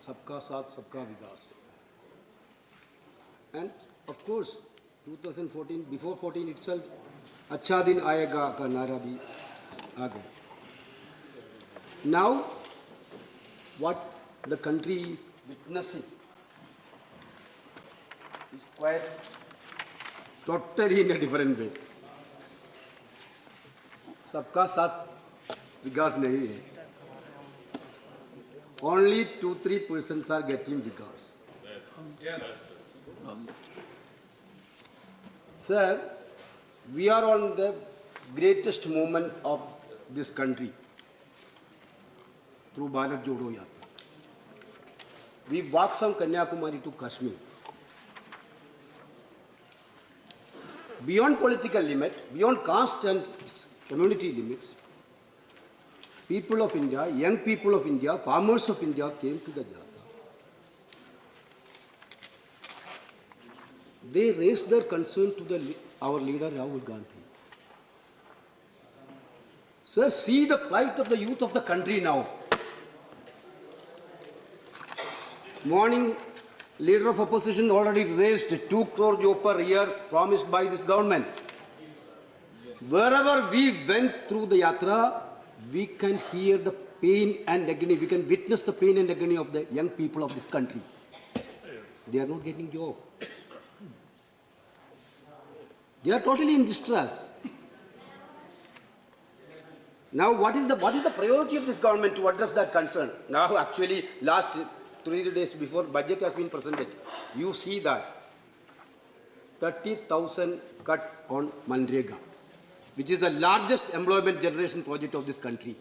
Sabka Saath, Sabka Vikas. And of course, 2014, before 14 itself, Achha Din Aayega ka nara bhi aa gaya. Now, what the country is witnessing is quite totally in a different way. Sabka Saath Vikas nahi hai. Only 2-3% are getting Vikas. Yes. Sir, we are on the greatest moment of this country through Bharat Jodo Yatra. We walked from Kanyakumari to Kashmir. Beyond political limit, beyond caste and community limits, people of India, young people of India, farmers of India came to the Yatra. They raised their concern to our leader Rahul Gandhi. Sir, see the plight of the youth of the country now. Morning, leader of opposition already raised 2 crore per year promised by this government. Wherever we went through the yatra, we can hear the pain and agony, we can witness the pain and agony of the young people of this country. They are not getting job. They are totally in distress. Now, what is the priority of this government to address that concern? Now, actually, last 3 days before budget has been presented, you see that 30,000 cut on Manrega, which is the largest employment generation project of this country.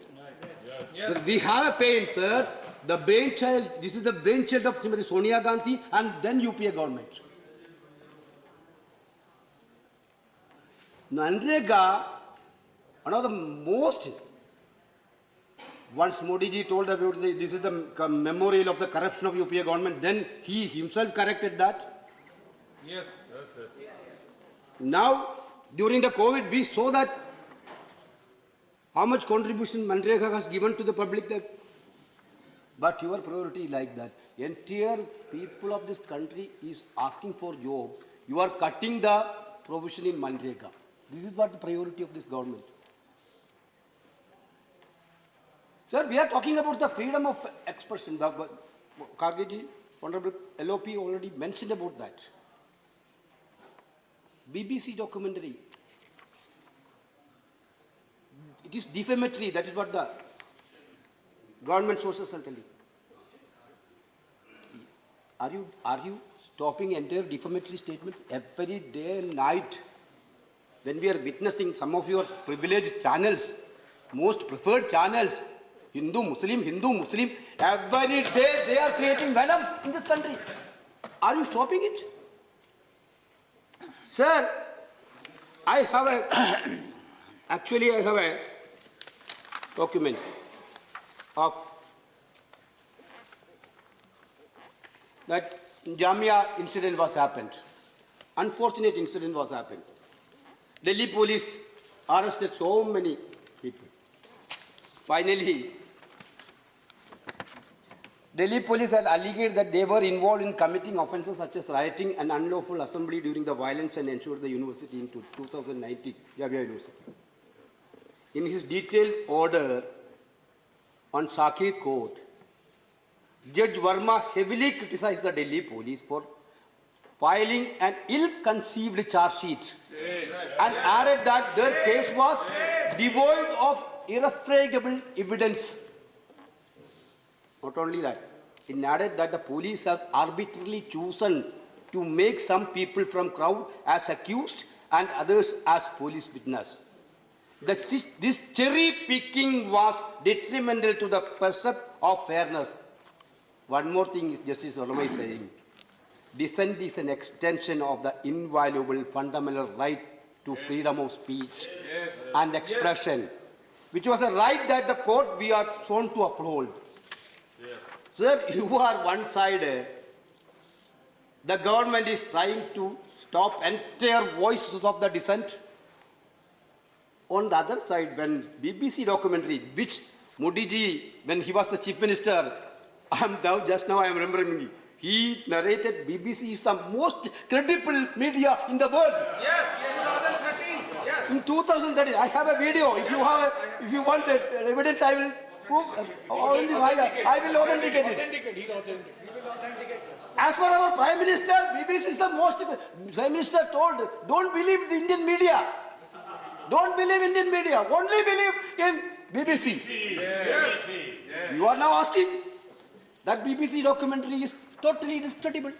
Yes. We have a pain, sir. The brainchild, this is the brainchild of Srimati Sonia Gandhi and then UPA government. Manrega, one of the most, once Modi ji told about this is the memorial of the corruption of UPA government, then he himself corrected that. Yes, yes, yes. Now, during the COVID, we saw that how much contribution Manrega has given to the public. But your priority is like that. Entire people of this country is asking for job. You are cutting the provision in Manrega. This is what the priority of this government. Sir, we are talking about the freedom of expression. Karge ji, Honorable LOP already mentioned about that. BBC documentary. It is defamatory. That is what the government sources are telling. Are you stopping entire defamatory statements every day and night? When we are witnessing some of your privileged channels, most preferred channels, Hindu, Muslim, every day they are creating venoms in this country. Are you stopping it? Sir, I have a document of that Jamia incident was happened. Unfortunate incident was happened. Delhi police arrested so many people. Finally, Delhi police had alleged that they were involved in committing offences such as rioting and unlawful assembly during the violence and ensured the university in 2019, Jamia University. In his detailed order on Sakhi Court, Judge Verma heavily criticized the Delhi police for filing an ill-conceived charge sheet and added that their case was devoid of irrefragable evidence. Not only that, it added that the police have arbitrarily chosen to make some people from crowd as accused and others as police witness. This cherry picking was detrimental to the perception of fairness. One more thing is Justice Orma is saying. Dissent is an extension of the inviolable fundamental right to freedom of speech and expression, which was a right that the court we are shown to uphold. Yes. Sir, you are one-sided. The government is trying to stop entire voices of the dissent. On the other side, when BBC documentary, which Modi ji, when he was the chief minister, Just now I am remembering. He narrated BBC is the most credible media in the world. Yes, 2013. Yes. In 2013, I have a video. If you want that evidence, I will prove. I will authenticate it. As per our Prime Minister, BBC is the most. Prime Minister told, don't believe the Indian media. Don't believe Indian media. Only believe in BBC. Yes. You are now asking that BBC documentary is totally discreditable.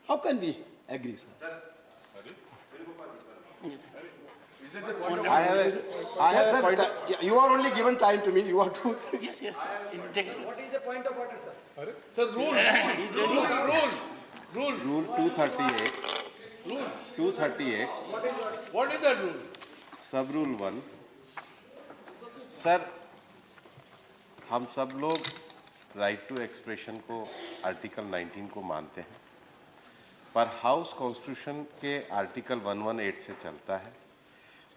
How can we agree, sir? I have a point. You are only given time to me. You are to. Yes. What is the point of order, sir? Sir, rule. Rule 238. Rule. 238. What is that rule? सब rule 1. Sir, हम सब लोग right to expression को article 19 को मानते हैं, पर house constitution के आर्टिकल 118 से चलता है.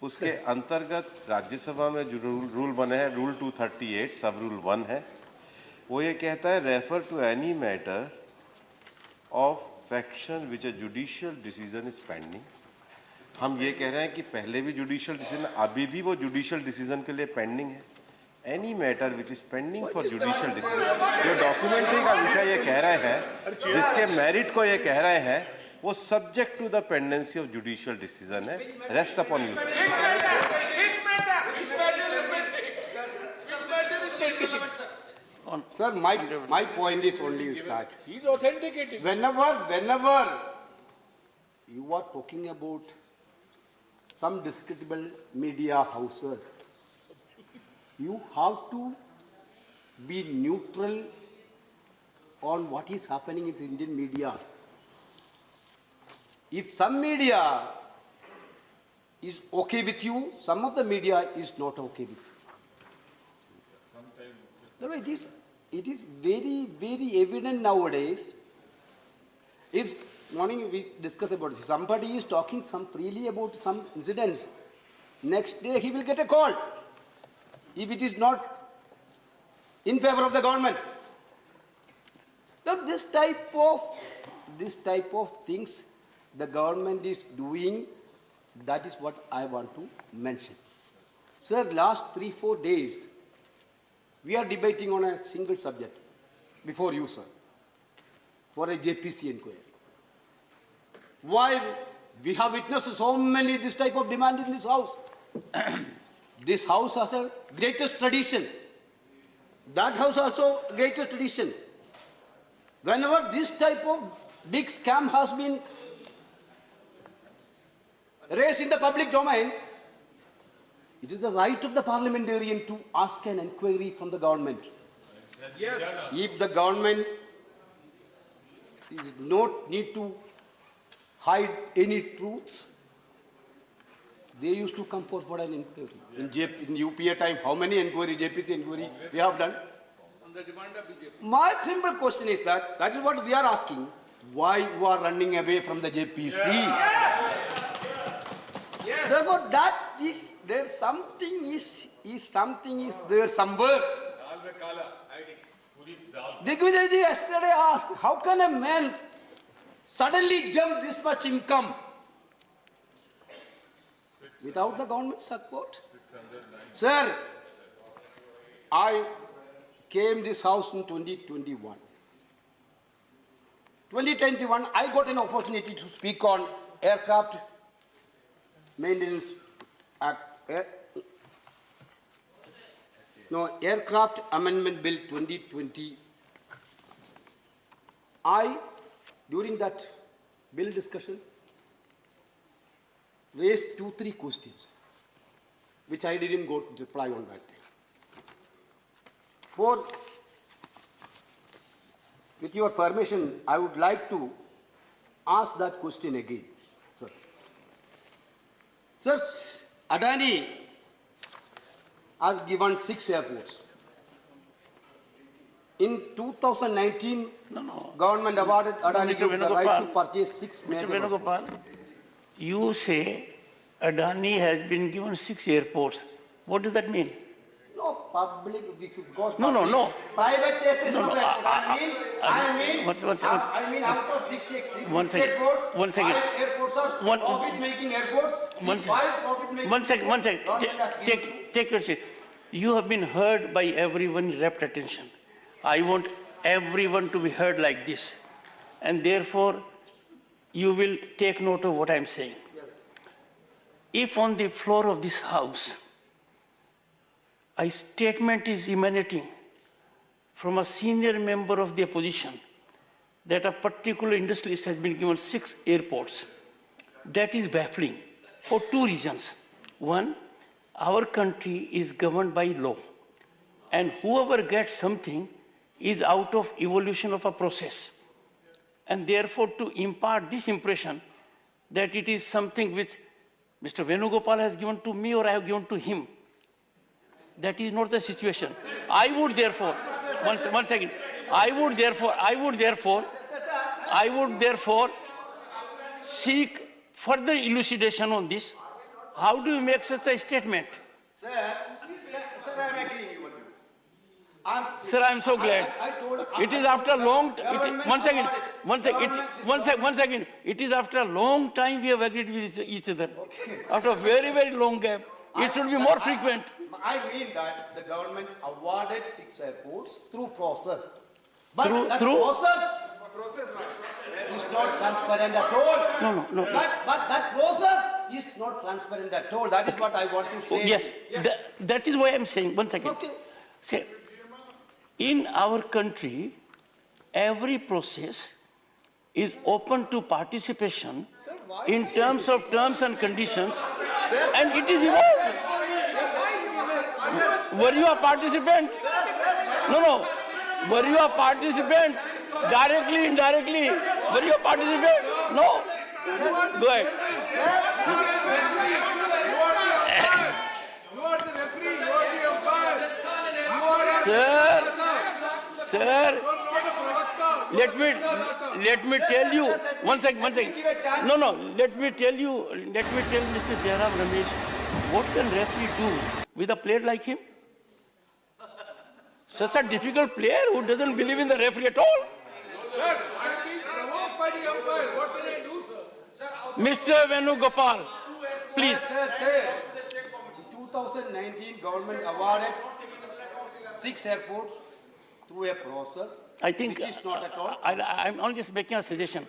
उसके अंतर्गत राज्यसभा में जो रूल बने हैं, रूल 238 सब रूल 1 है, वो ये कहता है refer to any matter of faction which a judicial decision is pending. हम ये कह रहे हैं कि पहले भी जुडिशियल डिसीजन, अभी भी वो जुडिशियल डिसीजन के लिए पेंडिंग है. Any matter which is pending for judicial decision, जो डॉक्यूमेंट्री का विषय ये कह रहे हैं, जिसके मेरिट को ये कह रहे हैं, वो subject to the pendency of judicial decision है. Rest upon you. Sir, my point is only that He is authenticating. whenever you are talking about some discreditable media houses, you have to be neutral on what is happening in the Indian media. If some media is okay with you, some of the media is not okay with you. No, it is very, very evident nowadays. If morning we discuss about this, somebody is talking some freely about some incidents, next day he will get a call if it is not in favor of the government. So this type of things the government is doing, that is what I want to mention. Sir, last 3-4 days, we are debating on a single subject before you, sir, for a JPC inquiry. Why we have witnessed so many this type of demand in this house? This house has a greatest tradition. That house also greatest tradition. Whenever this type of big scam has been raised in the public domain, it is the right of the parliamentarian to ask an inquiry from the government. Yes. If the government is not need to hide any truths, they used to come for an inquiry. In UPA time, how many inquiry, JPC inquiry we have done? On the demand of BJP. My simple question is that is what we are asking. Why you are running away from the JPC? Yes. Therefore, that is there something is there somewhere. Digvijay ji yesterday asked, how can a man suddenly jump this much income without the government support? Sir, I came this house in 2021. 2021, I got an opportunity to speak on aircraft maintenance act, Aircraft Amendment Bill 2020. During that bill discussion, raised 2-3 questions, which I didn't go to reply on that day. With your permission, I would like to ask that question again, sir. Sir, Adani has given 6 airports. In 2019, government awarded Adani Mr. the right to Venugopal, purchase 6 Mr. major Venugopal, you say Adani has been given 6 airports. What does that mean? No, No, public, because No, no, public- no. Private places, No, no, no, airport. I mean, one second. I mean, out of six One second. airports, One second. 5 airports are One- profit-making airports. One These 5 profit-making One second. airports, government has given to- Take your seat. You have been heard by everyone in rapt attention. I want everyone to be heard like this. And therefore, you will take note of what I'm saying. If on the floor of this house, a statement is emanating from a senior member of the opposition that a particular industrialist has been given 6 airports, that is baffling for 2 reasons. One, our country is governed by law, and whoever gets something is out of evolution of a process. And therefore, to impart this impression that it is something which Mr. Venugopal has given to me or I have given to him, that is not the situation. I would therefore, one second, I would therefore seek further elucidation on this. How do you make such a statement? Sir, sir, I am agreeing with you. Sir, I am so glad. I told- It is after a long, Government one second, awarded- one second, government- one second. It is after a long time we have agreed with each other. Okay. After a very, very long gap. It should be more frequent. I mean that the government awarded 6 airports through process. But that Through- process is not transparent at all. No. But that process is not transparent at all. That is what I want to say. Yes, that is why I am saying, one second. Okay. Say, in our country, every process is open to participation in terms of terms and conditions, and it is evolved. Were you a participant? No. Were you a participant? Directly, indirectly? Were you a participant? No. Go ahead. You are the referee, you are the umpire. You are a Sir, You are not a pravakta. let me tell you, one second. No, let me tell Mr. Jairam Ramesh, what can referee do with a player like him? Such a difficult player who doesn't believe in the referee at all. Sir, I am being provoked by the umpire. What can I do, sir? Mr. Venugopal, please. Sir, in 2019, government awarded 6 airports through a process. I think Which is not at all. I'm only just making a suggestion.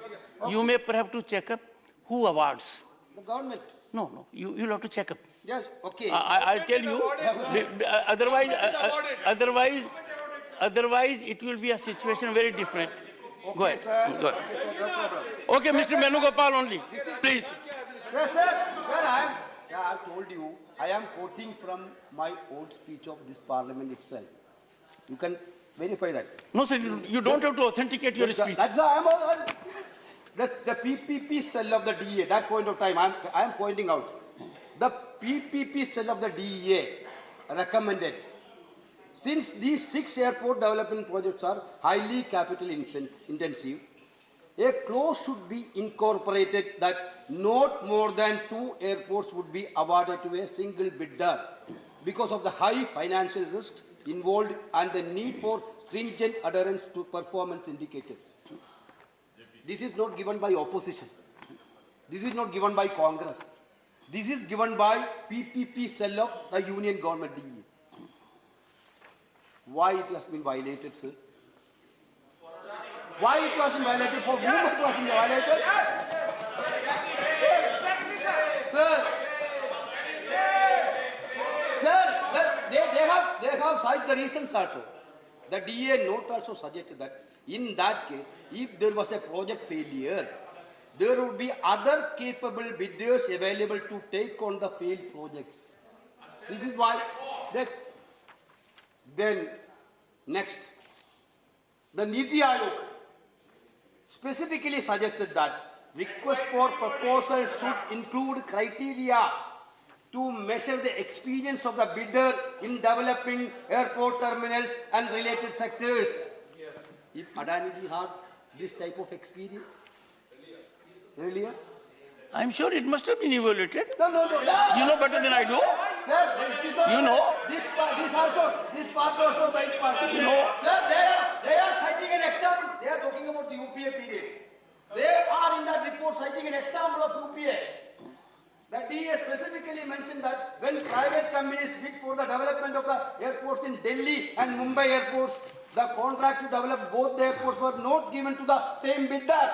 You may perhaps to check up who awards. The government. No, you'll have to check up. Yes, okay. I tell you, otherwise it will be a situation very different. Go ahead. Sir. Go Okay, ahead. sir, no problem. Okay, Mr. Venugopal only, please. Sir, I told you, I am quoting from my old speech of this parliament itself. You can verify that. No, sir, you don't have to authenticate your speech. That's the PPP cell of the DEA, that point of time, I am pointing out. The PPP cell of the DEA recommended, since these 6 airport development projects are highly capital intensive, a clause should be incorporated that not more than 2 airports would be awarded to a single bidder because of the high financial risks involved and the need for stringent adherence to performance indicators. This is not given by opposition. This is not given by Congress. This is given by PPP cell of the Union Government DE. Why it has been violated, sir? Why it wasn't violated? For whom it wasn't violated? Sir, they have cited the reasons also. The DA note also suggested that in that case, if there was a project failure, there would be other capable bidders available to take on the failed projects. This is why. Then, next, the Niti Aayog specifically suggested that request for proposal should include criteria to measure the experience of the bidder in developing airport terminals and related sectors. If Adani had this type of experience earlier? I'm sure it must have been evaluated. No. You know better than I do. Sir, it is not. You know. This part also by party. You know. Sir, they are citing an example. They are talking about the UPA period. They are in that report citing an example of UPA. That DA specifically mentioned that when private companies bid for the development of the airports in Delhi and Mumbai airports, the contract to develop both the airports were not given to the same bidder.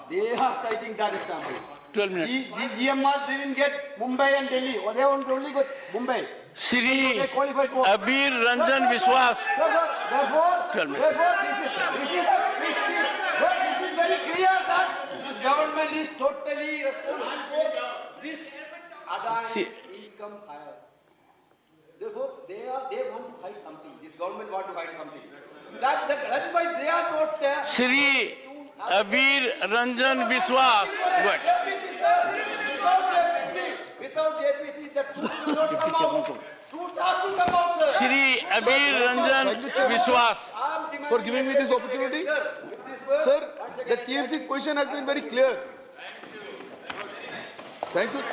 They are citing that example. 12 minutes. The GMR didn't get Mumbai and Delhi, or they only got Mumbai. Shri They qualified for. Abir Ranjan Viswas. Sir, therefore, 12 minutes. this is very clear that this government is totally responsible for this See- income higher. Therefore, they want to hide something. This government want to hide something. That is why they are not. Shri Abir Ranjan Viswas. Good. Without JPC, the truth will not come out. Truth has to come out, sir. Shri Abir Ranjan Viswas. I am demanding For giving me this opportunity. Sir, with this word, Sir, once again, the TMC's position has been very clear. Thank you.